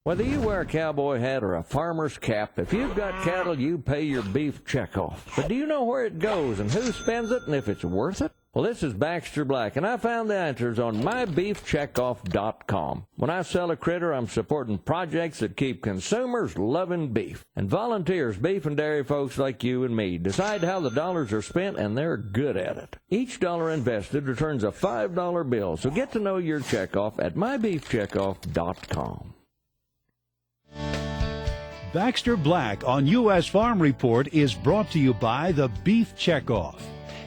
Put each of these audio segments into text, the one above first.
Whether you wear a cowboy hat or a farmer's cap, if you've got cattle, you pay your beef checkoff. But do you know where it goes and who spends it and if it's worth it? Well, this is Baxter Black, and I found the answers on mybeefcheckoff.com. When I sell a critter, I'm supporting projects that keep consumers loving beef. And volunteers, beef and dairy folks like you and me, decide how the dollars are spent, and they're good at it. Each dollar invested returns a $5 bill, so get to know your checkoff at mybeefcheckoff.com. Baxter Black on U.S. Farm Report is brought to you by the Beef Checkoff.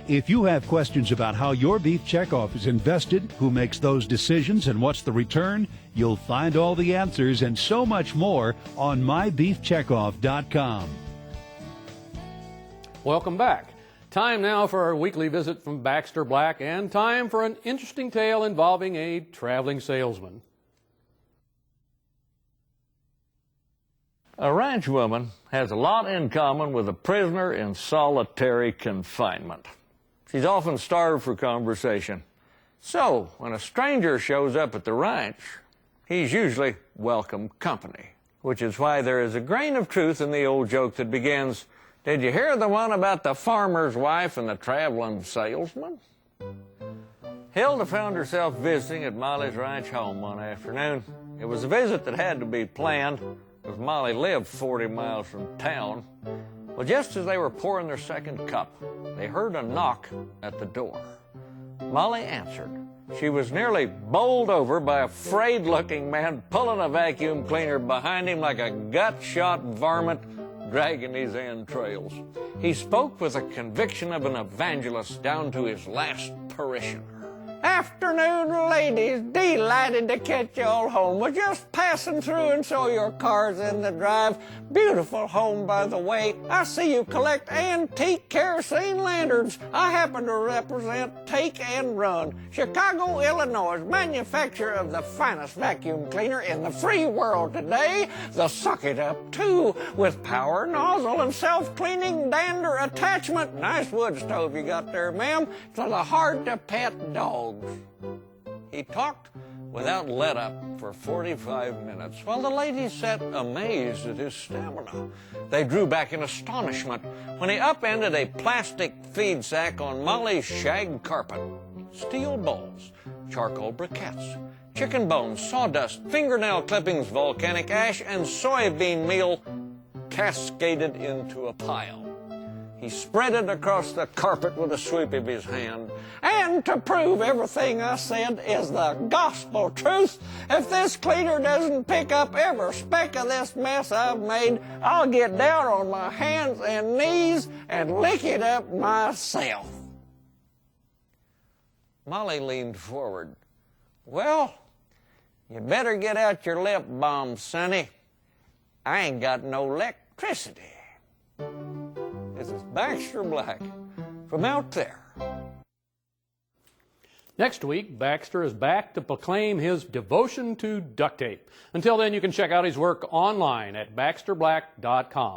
If you have questions about how your beef checkoff is invested, who makes those decisions, and what's the return, you'll find all the answers and so much more on mybeefcheckoff.com. Welcome back. Time now for our weekly visit from Baxter Black, and time for an interesting tale involving a traveling salesman. A ranch woman has a lot in common with a prisoner in solitary confinement. She's often starved for conversation. So, when a stranger shows up at the ranch, he's usually welcome company, which is why there is a grain of truth in the old joke that begins, "Did you hear the one about the farmer's wife and the traveling salesman?" Hilda found herself visiting at Molly's ranch home one afternoon. It was a visit that had to be planned, because Molly lived 40 miles from town. Well, just as they were pouring their second cup, they heard a knock at the door. Molly answered. She was nearly bowled over by a frayed-looking man pulling a vacuum cleaner behind him like a gut-shot varmint dragging his entrails. He spoke with the conviction of an evangelist down to his last parishioner. "Afternoon, ladies. Delighted to catch you all home. We're just passing through and saw your cars in the drive. Beautiful home, by the way. I see you collect antique kerosene lanterns. I happen to represent Take and Run, Chicago, Illinois, manufacturer of the finest vacuum cleaner in the free world today. The Suck It Up 2 with power nozzle and self-cleaning dander attachment. Nice wood stove you got there, ma'am, for the hard-to-pet dogs." He talked without let-up for 45 minutes, while the ladies sat amazed at his stamina. They drew back in astonishment when he upended a plastic feed sack on Molly's shag carpet. Steel bowls, charcoal briquettes, chicken bones, sawdust, fingernail clippings, volcanic ash, and soybean meal cascaded into a pile. He spread it across the carpet with a sweep of his hand. "And to prove everything I said is the gospel truth, if this cleaner doesn't pick up every speck of this mess I've made, I'll get down on my hands and knees and lick it up myself." Molly leaned forward. "Well, you better get out your lip balm, sonny. I ain't got no electricity." This is Baxter Black from out there. Next week, Baxter is back to proclaim his devotion to duct tape. Until then, you can check out his work online at baxterblack.com.